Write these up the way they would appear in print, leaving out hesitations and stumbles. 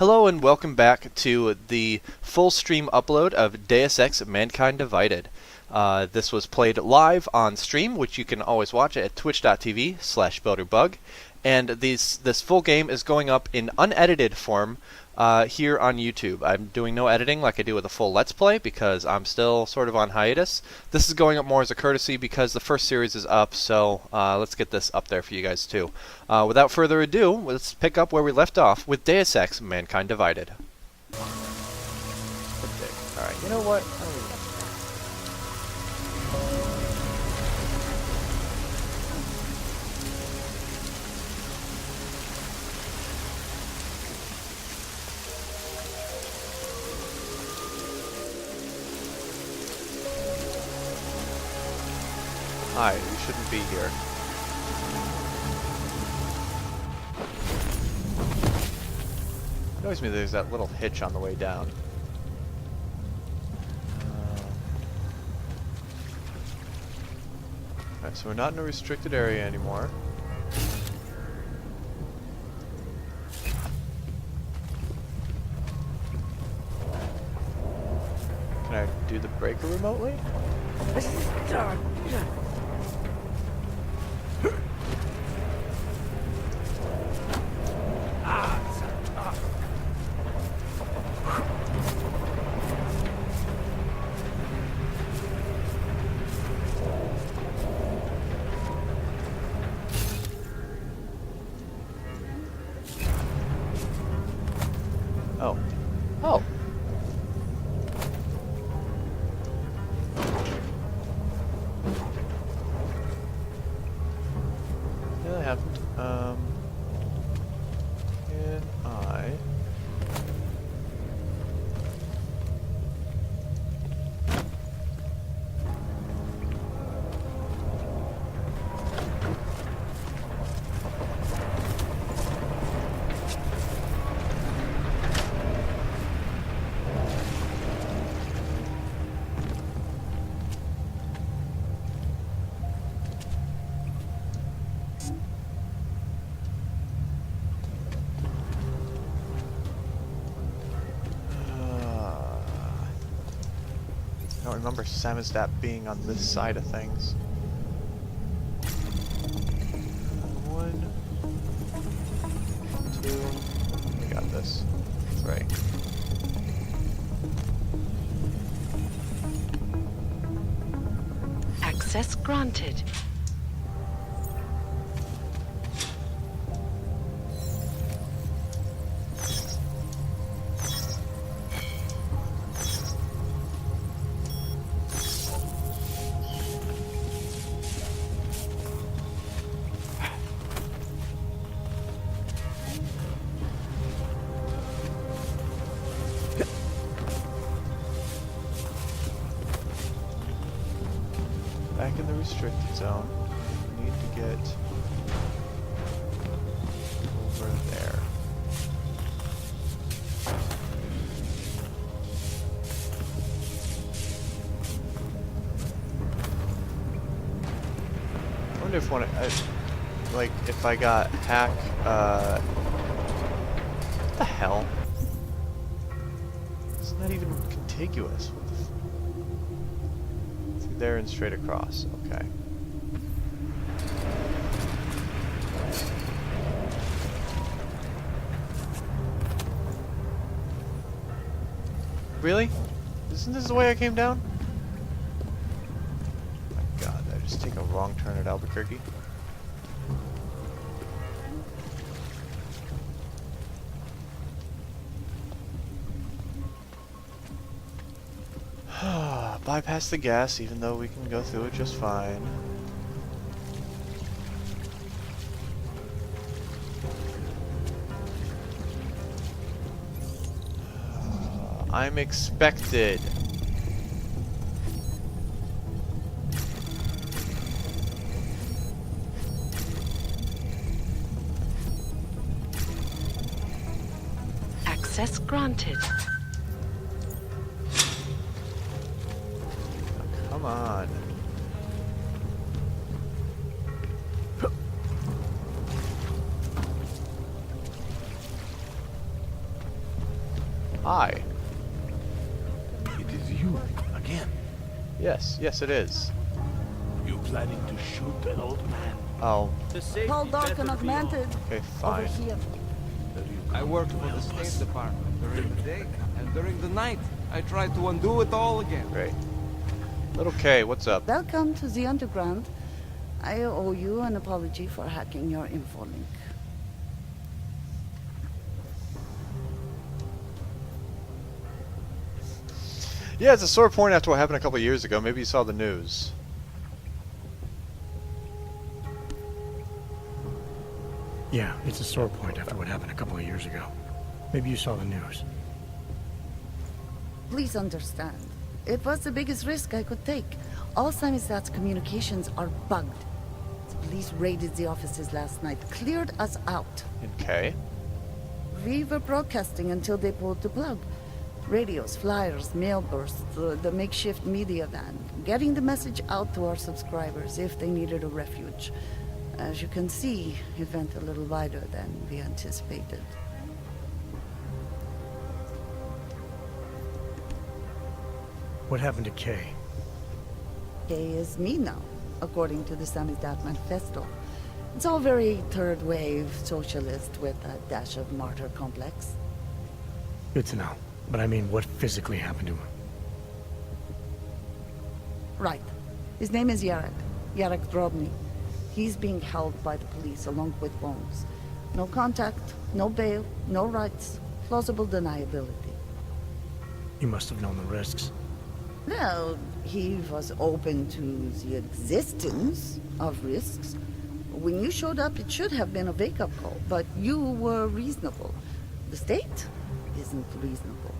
Hello and welcome back to the full stream upload of Deus Ex Mankind Divided. This was played live on stream, which you can always watch at twitch.tv/builderbug. And this full game is going up in unedited form here on YouTube. I'm doing no editing like I do with a full Let's Play because I'm still sort of on hiatus. This is going up more as a courtesy because the first series is up, so let's get this up there for you guys too. Without further ado, let's pick up where we left off with Deus Ex Mankind Divided. Okay. Alright, you know what? Hi, you shouldn't be here. It annoys me there's that little hitch on the way down. Alright, so we're not in a restricted area anymore. Can I do the breaker remotely? Oh. Oh. Yeah, that happened. Can I... I don't remember Samizdat being on this side of things. One, two, we got this. Three. Access granted. Back in the restricted zone. We need to get over there. I wonder if like if I got hack, what the hell? Isn't that even contiguous? What the through there and straight across, okay. Really? Isn't this the way I came down? Oh my god, did I just take a wrong turn at Albuquerque? Bypass the gas, even though we can go through it just fine. I'm expected. Access granted. Come on. Hi. It is you, again. Yes, it is. You planning to shoot that old man? Oh, Tall, dark, and augmented. okay, Over fine. here. I work for the State Department during the day, and during the night, I try to undo it all again. Great. Little K, what's up? Welcome to the underground. I owe you an apology for hacking your info link. Yeah, it's a sore point after what happened a couple years ago. Maybe you saw the news. Yeah, it's a sore point after what happened a couple of years ago. Maybe you saw the news. Please understand, it was the biggest risk I could take. All Samistat's communications are bugged. The police raided the offices last night, cleared us out. Okay. We were broadcasting until they pulled the plug. Radios, flyers, mail bursts, the makeshift media van. Getting the message out to our subscribers if they needed a refuge. As you can see, it went a little wider than we anticipated. What happened to Kay? Kay is me now, according to the Samisdat Manifesto. It's all very third wave socialist with a dash of martyr complex. Good to know. But I mean, what physically happened to him? Right. His name is Yarek Drobny. He's being held by the police along with Bones. No contact, no bail, no rights, plausible deniability. He must have known the risks. Well, he was open to the existence of risks. When you showed up, it should have been a wake-up call, but you were reasonable. The state isn't reasonable.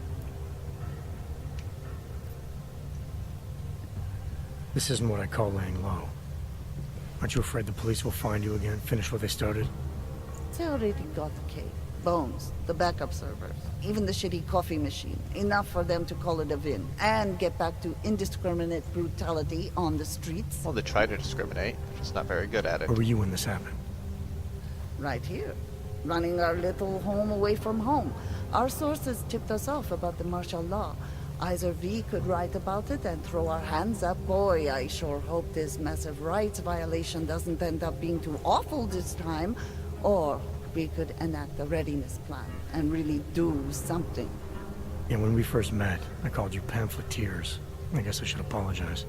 This isn't what I call laying low. Aren't you afraid the police will find you again, finish what they started? They already got the cave. Bones, the backup servers, even the shitty coffee machine. Enough for them to call it a win and get back to indiscriminate brutality on the streets. Well, they try to discriminate, just not very good at it. Where were you when this happened? Right here. Running our little home away from home. Our sources tipped us off about the martial law. Either we could write about it and throw our hands up. Boy, I sure hope this massive rights violation doesn't end up being too awful this time. Or we could enact a readiness plan and really do something. Yeah, when we first met, I called you pamphleteers. I guess I should apologize.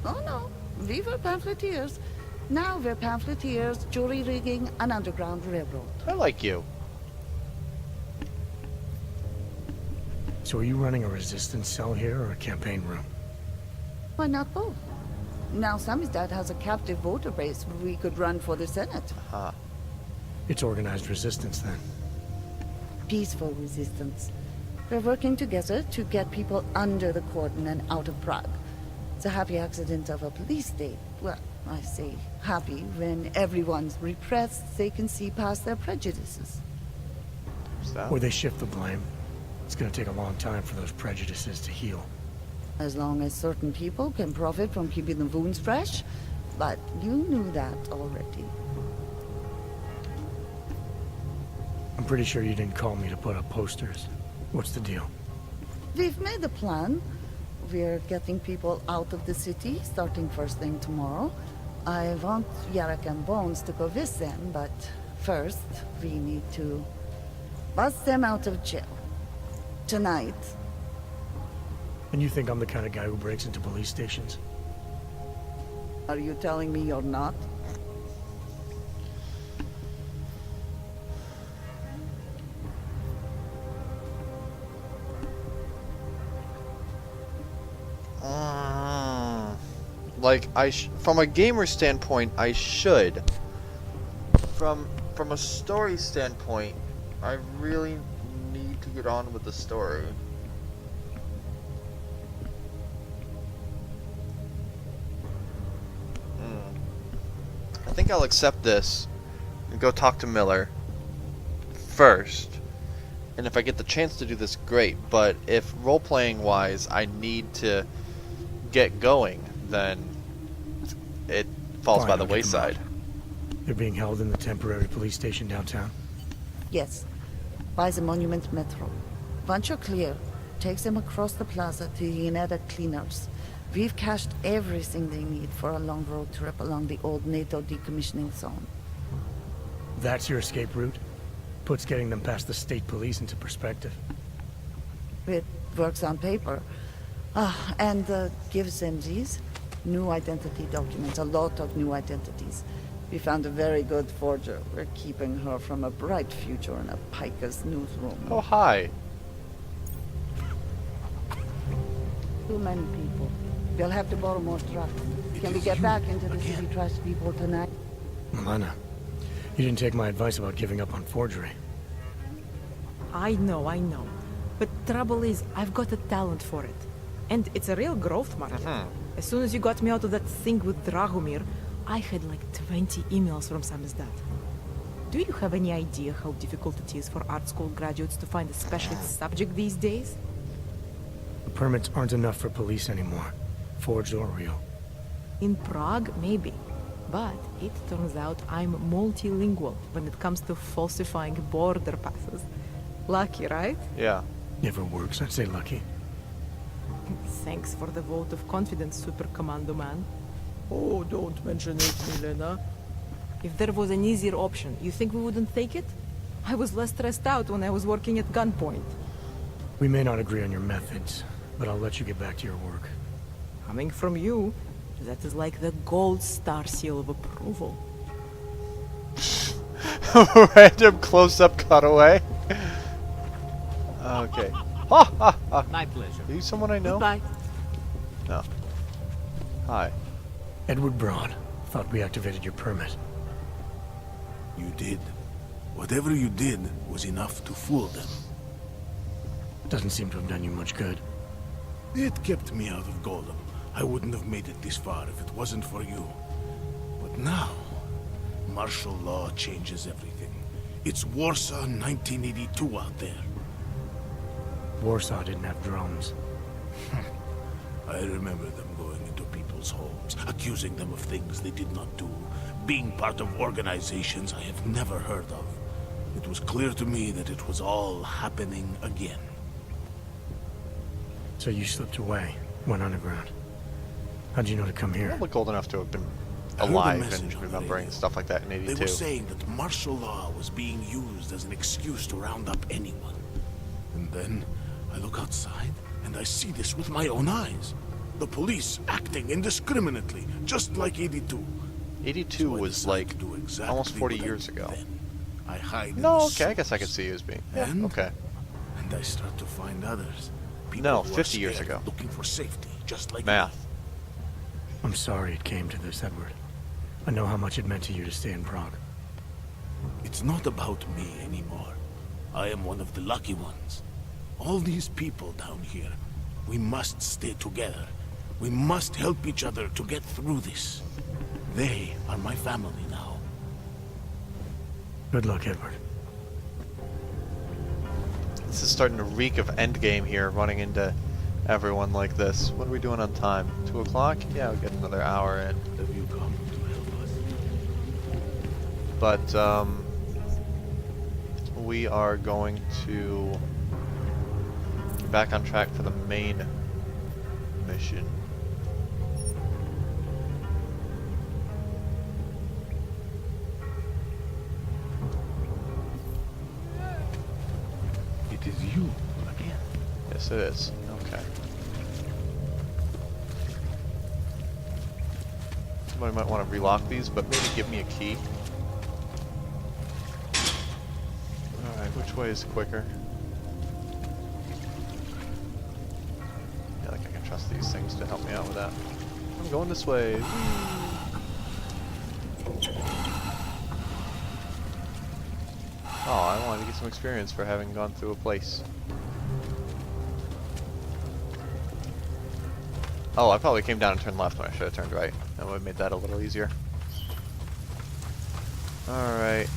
Oh no, we were pamphleteers. Now we're pamphleteers, jury rigging, an underground railroad. I like you. So are you running a resistance cell here or a campaign room? Why not both? Now Samizdat has a captive voter base. We could run for the Senate. Huh. It's organized resistance then. Peaceful resistance. We're working together to get people under the cordon and out of Prague. It's a happy accident of a police state. Well, I say happy when everyone's repressed, they can see past their prejudices. So? Or they shift the blame. It's gonna take a long time for those prejudices to heal. As long as certain people can profit from keeping the wounds fresh. But you knew that already. I'm pretty sure you didn't call me to put up posters. What's the deal? We've made a plan. We're getting people out of the city, starting first thing tomorrow. I want Yarek and Bones to go with them, but first, we need to bust them out of jail. Tonight. And you think I'm the kind of guy who breaks into police stations? Are you telling me you're not? Like, from a gamer standpoint, I should. From a story standpoint, I really need to get on with the story. I think I'll accept this and go talk to Miller first. And if I get the chance to do this, great. But if role-playing wise I need to get going, then it falls Fine, by the I'll get them wayside. out. They're being held in the temporary police station downtown. Yes. by the Monument Metro. Once you're clear, takes them across the plaza to the Uneda Cleaners. We've cached everything they need for a long road trip along the old NATO decommissioning zone. That's your escape route? Puts getting them past the state police into perspective. It works on paper. And gives them these new identity documents, a lot of new identities. We found a very good forger. We're keeping her from a bright future in a piker's newsroom. Oh, hi. Too many people. We'll have to borrow more trucks. Can we get back into the city trash people tonight? Milena, you didn't take my advice about giving up on forgery. I know. But trouble is, I've got a talent for it. And it's a real growth market. As soon as you got me out of that thing with Dragomir, I had like 20 emails from Samizdat. Do you have any idea how difficult it is for art school graduates to find a specialist subject these days? The permits aren't enough for police anymore, forged or real. In Prague, maybe. But it turns out I'm multilingual when it comes to falsifying border passes. Lucky, right? Yeah. Never works, I'd say lucky. Thanks for the vote of confidence, Super Commando Man. Oh, don't mention it, Milena. If there was an easier option, you think we wouldn't take it? I was less stressed out when I was working at gunpoint. We may not agree on your methods, but I'll let you get back to your work. Coming from you, that is like the gold star seal of approval. Random close-up cutaway. Okay. Ha ha ha. My pleasure. Are you someone I know? Goodbye. No. Hi. Edward Braun. Thought we activated your permit. You did. Whatever you did was enough to fool them. Doesn't seem to have done you much good. It kept me out of Golem. I wouldn't have made it this far if it wasn't for you. But now, martial law changes everything. It's Warsaw 1982 out there. Warsaw didn't have drones. I remember them going into people's homes, accusing them of things they did not do, being part of organizations I have never heard of. It was clear to me that it was all happening again. So you slipped away, went underground. How'd you know to come I here? don't look old enough to have been I heard a alive message and on the remembering radio. stuff like that in They '82. were saying that martial law was being used as an excuse to round up anyone. And then I look outside and I see this with my own eyes. The police acting indiscriminately, just like 82. 82 So I was decided like to do exactly almost 40 what I years did ago. then. I hide in No, the okay, I guess I could sewers. see you as being. Yeah, And? okay. And I start to find others. People No, who are 50 years scared, ago. looking for safety, just like Math. I'm sorry it came to this, Edward. I know how much it meant to you to stay in Prague. me. It's not about me anymore. I am one of the lucky ones. All these people down here, we must stay together. We must help each other to get through this. They are my family now. Good luck, Edward. This is starting to reek of endgame here, running into everyone like this. What are we doing on time? 2 o'clock? Yeah, we'll get another hour in. Have you come to help us? But, we are going to get back on track for the main mission. It is you again. Yes, it is. Okay. Somebody might want to relock these, but maybe give me a key. Alright, which way is quicker? I feel like I can trust these things to help me out with that. I'm going this way. Oh, I wanted to get some experience for having gone through a place. Oh, I probably came down and turned left when I should have turned right. That would have made that a little easier. Alright,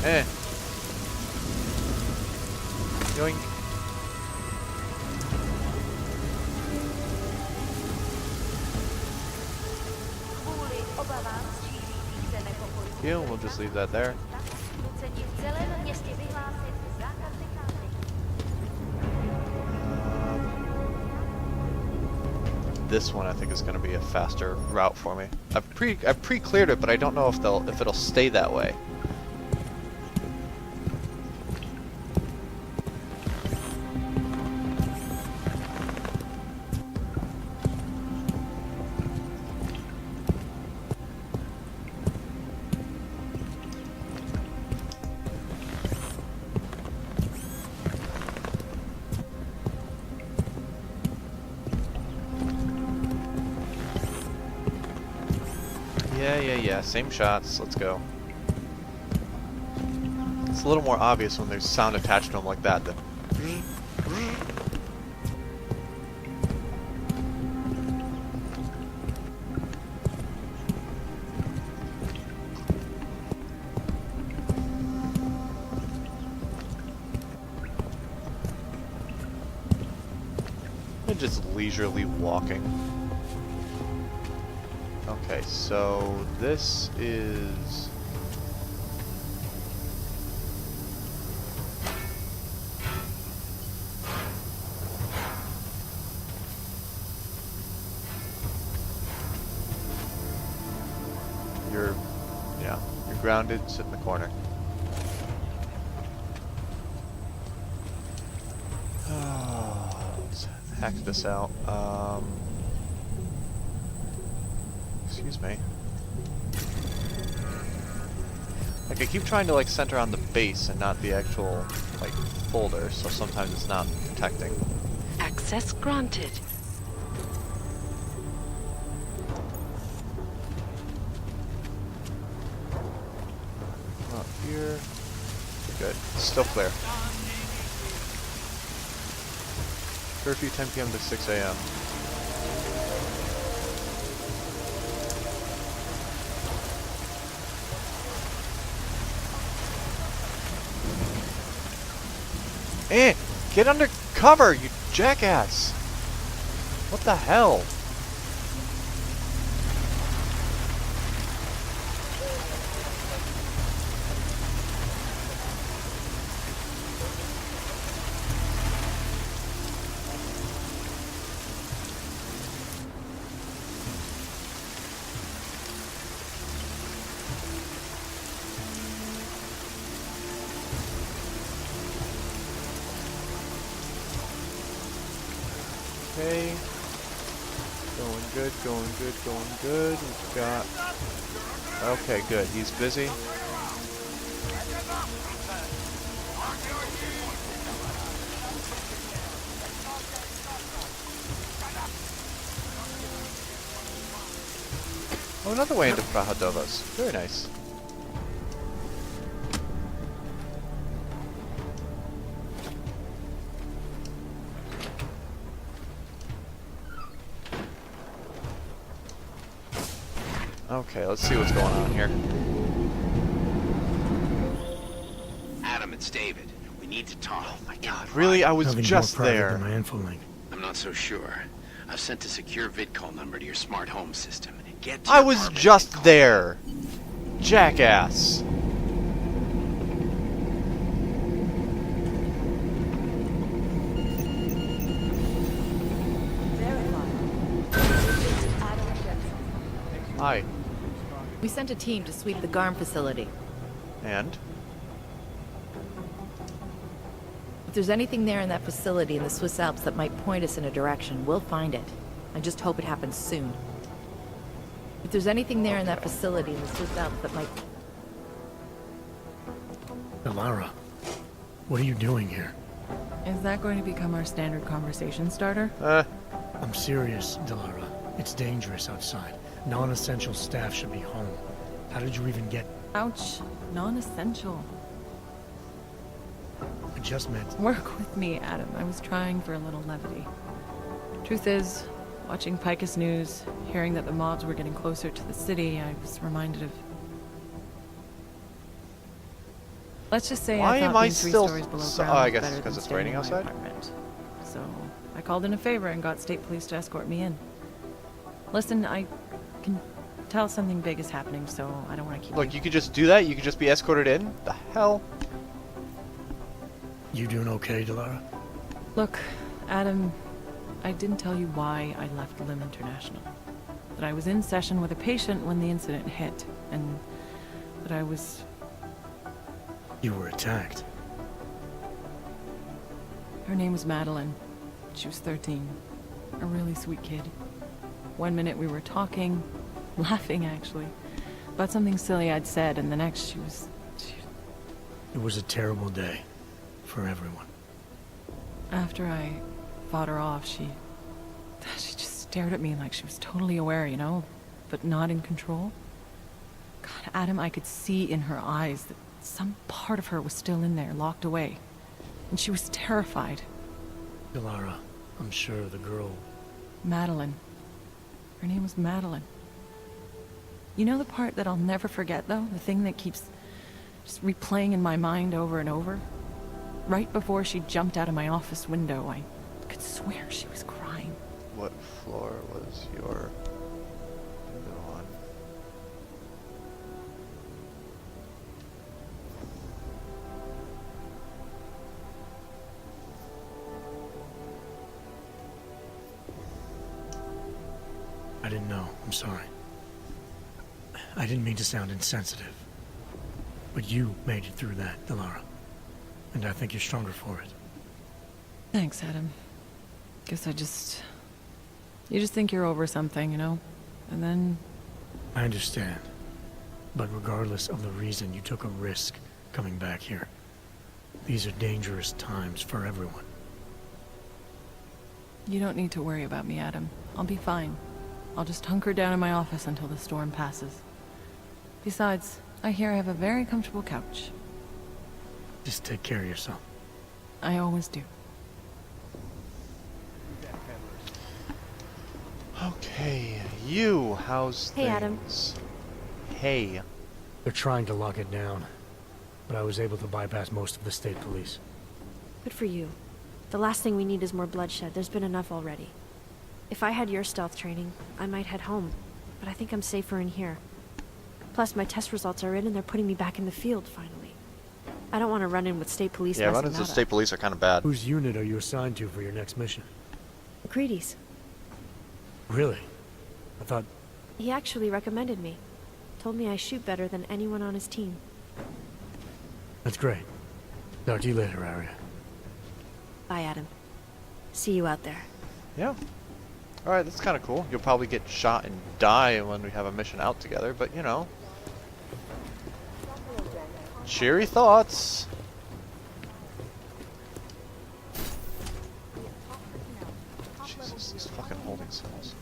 Eh. Yoink. Yeah, we'll just leave that there. This one I think is going to be a faster route for me. I've pre-cleared it, but I don't know if it'll stay that way. Yeah, same shots, let's go. It's a little more obvious when there's sound attached to them like that. And just leisurely walking. Okay, so this is... You're grounded, sit in the corner. Let's hack this out. Excuse me. Like, I keep trying to, like, center on the base and not the actual, like, folder, so sometimes it's not detecting. Access granted. Up here. Good. Still clear. Curfew 10 p.m. to 6 a.m. Eh! Get under cover, you jackass! What the hell? Okay. Going good, going good, going good. We've got... Okay, good. He's busy. Oh, another way into Prahadovas. Very nice. Okay, let's see what's going on here. Adam, it's David. We need to talk. Oh my god, really? I was Nothing just more private there. than my info link. I'm not so sure. I've sent a secure vid call number to your smart home system. Get to I your was apartment just and call. there. Jackass. Hi. We sent a team to sweep the GARM facility. And? If there's anything there in that facility in the Swiss Alps that might point us in a direction, we'll find it. I just hope it happens soon. If there's anything there in that facility in the Swiss Alps that might... Delara, what are you doing here? Is that going to become our standard conversation starter? I'm serious, Delara. It's dangerous outside. Non-essential staff should be home. How did you even get... Ouch. Non-essential. I just meant... Work with me, Adam. I was trying for a little levity. Truth is, watching Picus News, hearing that the mobs were getting closer to the city, I was reminded of... Let's just say Why I am thought I being 3 still stories below so- ground oh, I was guess better because than it's staying raining in my outside? apartment. So I called in a favor and got state police to escort me in. Listen, I can tell something big is happening, so I don't want to keep Look, you could just do that. You could just be escorted in. The hell? You doing okay, Delara? Look, Adam, I didn't tell you why I left Lim International. That I was in session with a patient when the incident hit, and that I was... You were attacked. Her name was Madeline. She was 13. A really sweet kid. One minute we were talking, laughing actually, about something silly I'd said, and the next she was... It was a terrible day. For everyone. After I fought her off, she just stared at me like she was totally aware, you know, but not in control. God, Adam, I could see in her eyes that some part of her was still in there, locked away. And she was terrified. Delara, I'm sure the girl... Madeline. Her name was Madeline. You know the part that I'll never forget, though? The thing that keeps just replaying in my mind over and over? Right before she jumped out of my office window, I could swear she was crying. What floor was your window on? I didn't know. I'm sorry. I didn't mean to sound insensitive. But you made it through that, Delara. And I think you're stronger for it. Thanks, Adam. Guess you just think you're over something, you know? And then... I understand. But regardless of the reason, you took a risk coming back here. These are dangerous times for everyone. You don't need to worry about me, Adam. I'll be fine. I'll just hunker down in my office until the storm passes. Besides, I hear I have a very comfortable couch. Just take care of yourself. I always do. Okay, you. How's Hey, Adam. things? Hey. They're trying to lock it down. But I was able to bypass most of the state police. Good for you. The last thing we need is more bloodshed. There's been enough already. If I had your stealth training, I might head home. But I think I'm safer in here. Plus, my test results are in and they're putting me back in the field, finally. I don't want to run in with state police Yeah, messing run-ins that with up. state police are kind of bad. Whose unit are you assigned to for your next mission? McCready's. Really? I thought... He actually recommended me. Told me I shoot better than anyone on his team. That's great. Talk to you later, Arya. Bye, Adam. See you out there. Yeah. Alright, that's kind of cool. You'll probably get shot and die when we have a mission out together, but you know. Cheery thoughts. Jesus, these fucking holding cells.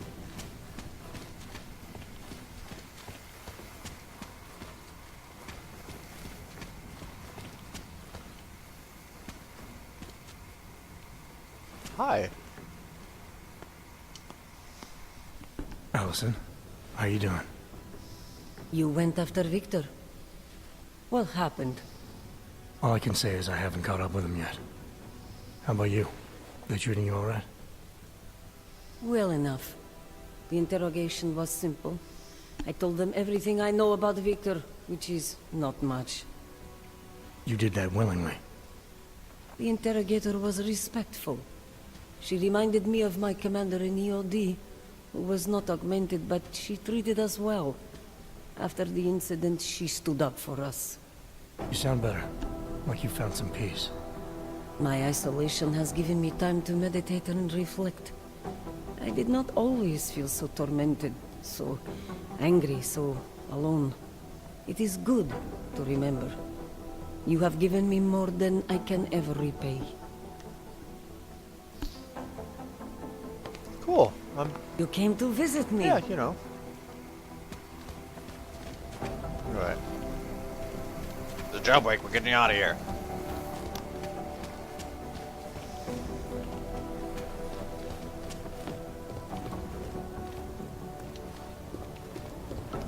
Hi. Allison, how you doing? You went after Victor? What happened? All I can say is I haven't caught up with him yet. How about you? They treating you alright? Well enough. The interrogation was simple. I told them everything I know about Victor, which is not much. You did that willingly. The interrogator was respectful. She reminded me of my commander in EOD, who was not augmented, but she treated us well. After the incident, she stood up for us. You sound better. Like you found some peace. My isolation has given me time to meditate and reflect. I did not always feel so tormented, so angry, so alone. It is good to remember. You have given me more than I can ever repay. Cool. You came to visit me. Yeah, you know. Right. The jailbreak, we're getting you out of here.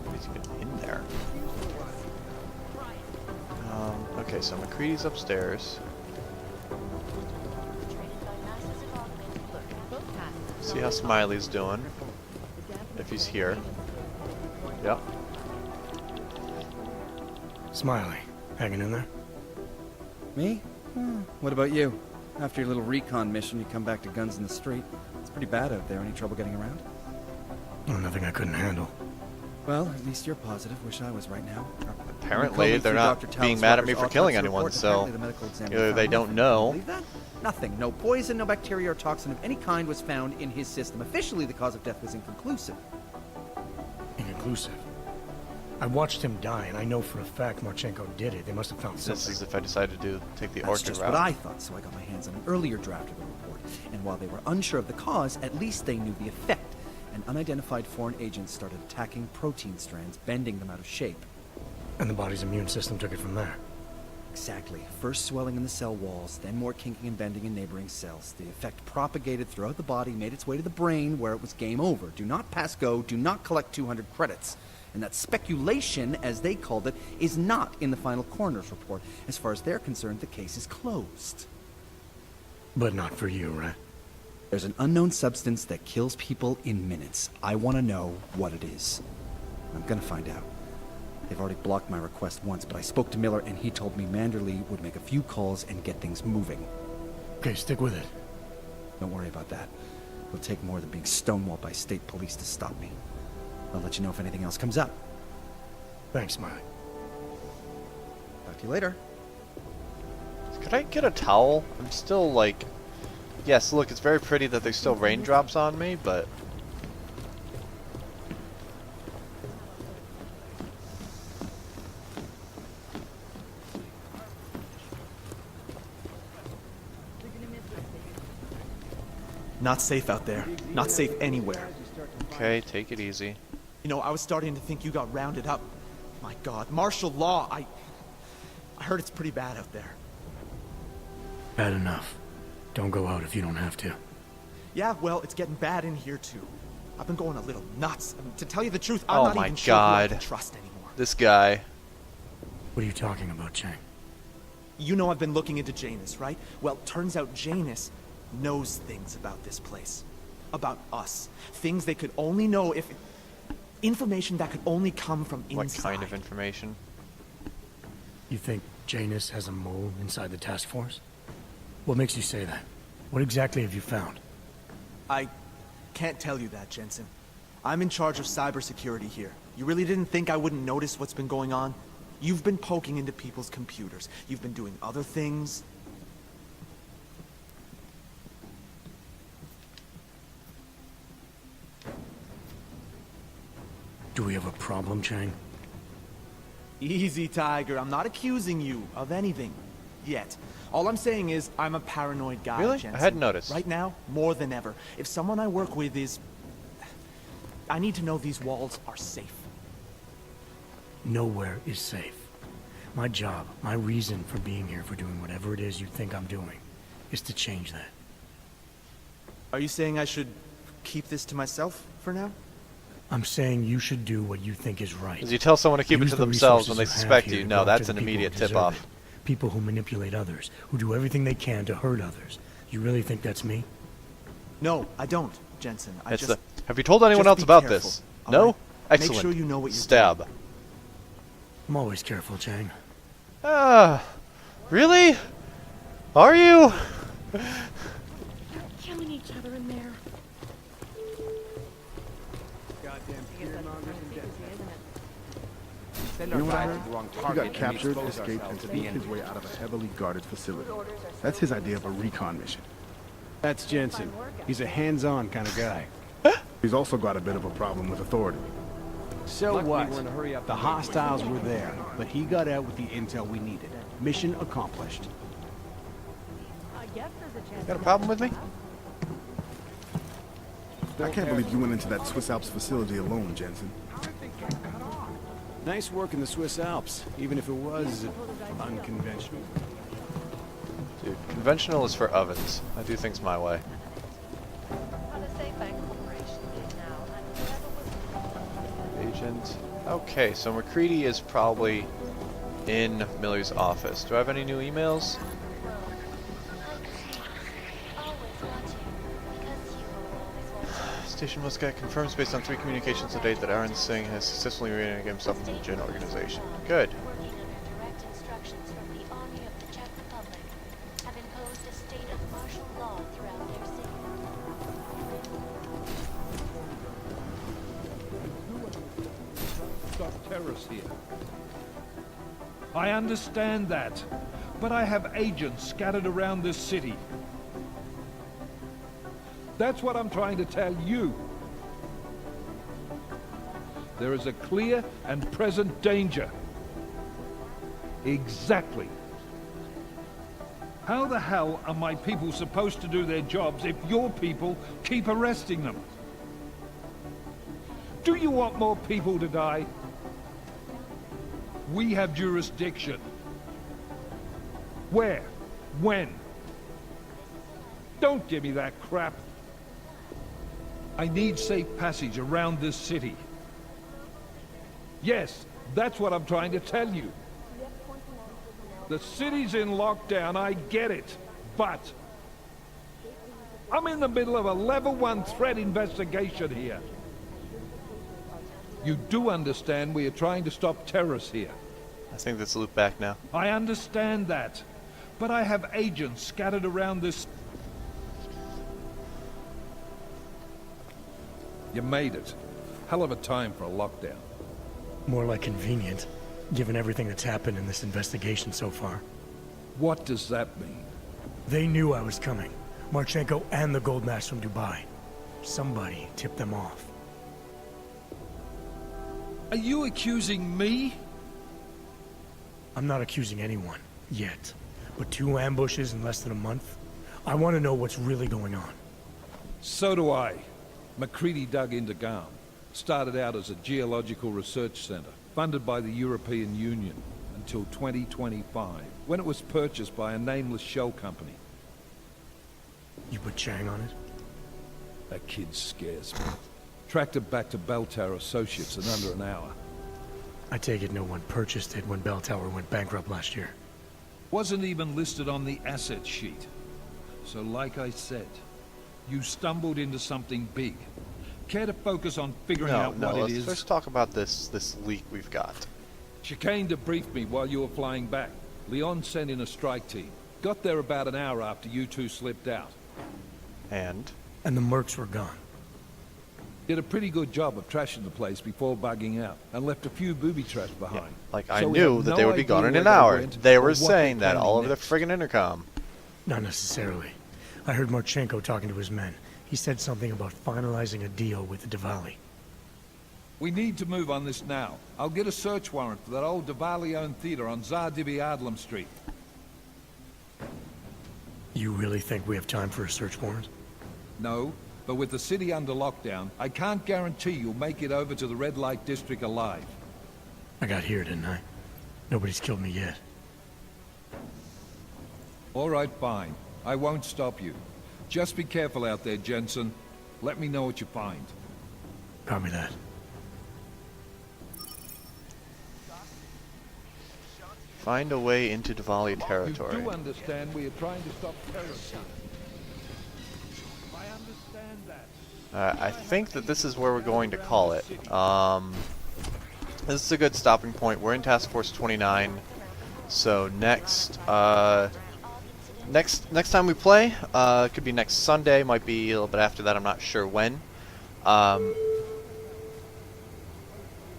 Let's get in there. Okay, so McCready's upstairs. See how Smiley's doing. If he's here. Yep. Smiley, hanging in there? Me? What about you? After your little recon mission, you come back to guns in the street. It's pretty bad out there. Any trouble getting around? Oh, nothing I couldn't handle. Well, at least you're positive. Wish I was right now. Apparently, they're not being mad at me for killing anyone, so either they don't know. Believe that? Nothing. No poison, no bacteria or toxin of any kind was found in his system. Officially, the cause of death was inconclusive. Inconclusive? I watched him die, and I know for a fact Marchenko did it. They must have found something. This is if I decided to take the That's orchard just route. what I thought, so I got my hands on an earlier draft of the report. And while they were unsure of the cause, at least they knew the effect. An unidentified foreign agent started attacking protein strands, bending them out of shape. And the body's immune system took it from there. Exactly. First swelling in the cell walls, then more kinking and bending in neighboring cells. The effect propagated throughout the body, made its way to the brain, where it was game over. Do not pass go, do not collect 200 credits. And that speculation, as they called it, is not in the final coroner's report. As far as they're concerned, the case is closed. But not for you, right? There's an unknown substance that kills people in minutes. I want to know what it is. I'm gonna find out. They've already blocked my request once, but I spoke to Miller and he told me Manderley would make a few calls and get things moving. Okay, stick with it. Don't worry about that. It'll take more than being stonewalled by state police to stop me. I'll let you know if anything else comes up. Thanks, Smiley. Talk to you later. Could I get a towel? I'm still like... Yes, look, it's very pretty that there's still raindrops on me, but... Not safe out there. Not safe anywhere. Okay, take it easy. You know, I was starting to think you got rounded up. My God, martial law, I heard it's pretty bad out there. Bad enough. Don't go out if you don't have to. Yeah, well, it's getting bad in here too. I've been going a little nuts. I mean, to tell you the truth, I'm not even sure who I can trust anymore. This guy. What are you talking about, Chang? You know I've been looking into Janus, right? Well, turns out Janus knows things about this place. About us. Things they could only know if... Information that could only come from inside. What kind of information? You think Janus has a mole inside the task force? What makes you say that? What exactly have you found? I can't tell you that, Jensen. I'm in charge of cybersecurity here. You really didn't think I wouldn't notice what's been going on? You've been poking into people's computers. You've been doing other things. Do we have a problem, Chang? Easy, Tiger. I'm not accusing you of anything. Yet. All I'm saying is, I'm a paranoid guy, Really? Jensen. I hadn't noticed. Right now, more than ever. If someone I work with is... I need to know these walls are safe. Nowhere is safe. My job, my reason for being here, for doing whatever it is you think I'm doing, is to change that. Are you saying I should keep this to myself for now? I'm saying you should do what you think is right. As you tell someone to keep it Use to the themselves when they resources you suspect have you, here to no, go that's after an the people immediate who deserve tip-off. it. People who manipulate others, who do everything they can to hurt others. You really think that's me? No, I don't, Jensen. Have you told anyone just else be about careful, this? all No? right? Excellent. Make sure you know what you're Stab. I'm always careful, Chang. Really? Are you? They're killing each other in there. You know what I heard? He got captured, escaped, and sneaked his way out of a heavily guarded facility. That's his idea of a recon mission. That's Jensen. He's a hands-on kind of guy. He's also got a bit of a problem with authority. So what? The hostiles were there, but he got out with the intel we needed. Mission accomplished. Got a problem with me? I can't believe you went into that Swiss Alps facility alone, Jensen. Nice work in the Swiss Alps, even if it was unconventional. Dude, conventional is for ovens. I do things my way. Agent. Okay, so McCready is probably in Miller's office. Do I have any new emails? Station Muscat confirms based on 3 communications to date that Aaron Singh has successfully reunited himself with the Jinn organization. Good. Stop terrorists here. I understand that, but I have agents scattered around this city. That's what I'm trying to tell you. There is a clear and present danger. Exactly. How the hell are my people supposed to do their jobs if your people keep arresting them? Do you want more people to die? We have jurisdiction. Where? When? Don't give me that crap. I need safe passage around this city. Yes, that's what I'm trying to tell you. The city's in lockdown, I get it, but I'm in the middle of a level 1 threat investigation here. You do understand we are trying to stop terrorists here. I think that's looped back now. I understand that, but I have agents scattered around this. You made it. Hell of a time for a lockdown. More like convenient, given everything that's happened in this investigation so far. What does that mean? They knew I was coming. Marchenko and the gold mask from Dubai. Somebody tipped them off. Are you accusing me? I'm not accusing anyone, yet. But 2 ambushes in less than a month? I want to know what's really going on. So do I. MacCready dug into Garm. Started out as a geological research center, funded by the European Union, until 2025, when it was purchased by a nameless shell company. You put Chang on it? That kid scares me. Tracked it back to Bell Tower Associates in under an hour. I take it no one purchased it when Bell Tower went bankrupt last year. Wasn't even listed on the asset sheet. So like I said, you stumbled into something big. Care to focus on figuring out what it is? Let's first talk about this leak we've got. Chicane debriefed me while you were flying back. Leon sent in a strike team. Got there about an hour after you two slipped out. And the mercs were gone. Did a pretty good job of trashing the place before bugging out, and left a few booby traps behind. Yeah, like I knew that they would be gone in an hour. They were saying that all over the friggin' intercom. Not necessarily. I heard Marchenko talking to his men. He said something about finalizing a deal with the Diwali. We need to move on this now. I'll get a search warrant for that old Diwali-owned theater on Zardibi Adlam Street. You really think we have time for a search warrant? No, but with the city under lockdown, I can't guarantee you'll make it over to the red light district alive. I got here, didn't I? Nobody's killed me yet. All right, fine. I won't stop you. Just be careful out there, Jensen. Let me know what you find. Copy that. Find a way into Diwali territory. You do understand we are trying to stop terrorism. I understand that. I think that this is where we're going to call it. This is a good stopping point. We're in Task Force 29. So next time we play, it could be next Sunday, might be a little bit after that, I'm not sure when.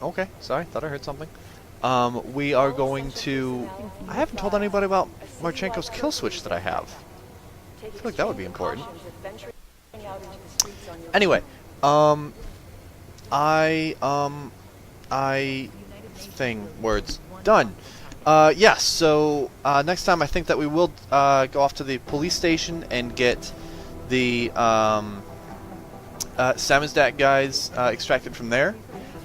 Okay, sorry, thought I heard something. We are going to... I haven't told anybody about Marchenko's kill switch that I have. I feel like that would be important. Anyway, words. Done. Yes, so next time I think that we will go off to the police station and get the Samizdat guys extracted from there.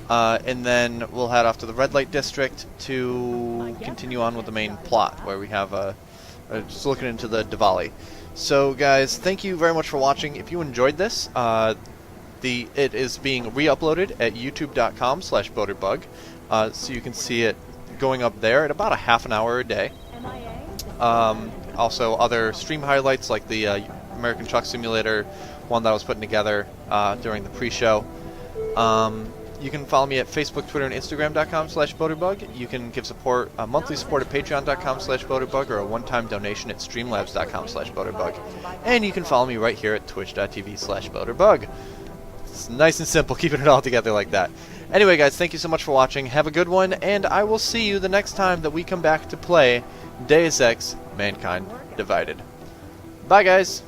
And then we'll head off to the red light district to continue on with the main plot, where we have just looking into the Diwali. So guys, thank you very much for watching. If you enjoyed this, it is being re-uploaded at youtube.com/boaterbug, so you can see it going up there at about a half an hour a day. Also, other stream highlights like the American Truck Simulator one that I was putting together during the pre-show. You can follow me at Facebook, Twitter, and Instagram.com/BoaterBug. You can give support, monthly support at Patreon.com/BoaterBug, or a one-time donation at Streamlabs.com/BoaterBug. And you can follow me right here at Twitch.tv/BoaterBug. It's nice and simple, keeping it all together like that. Anyway, guys, thank you so much for watching. Have a good one, and I will see you the next time that we come back to play Deus Ex: Mankind Divided. Bye, guys.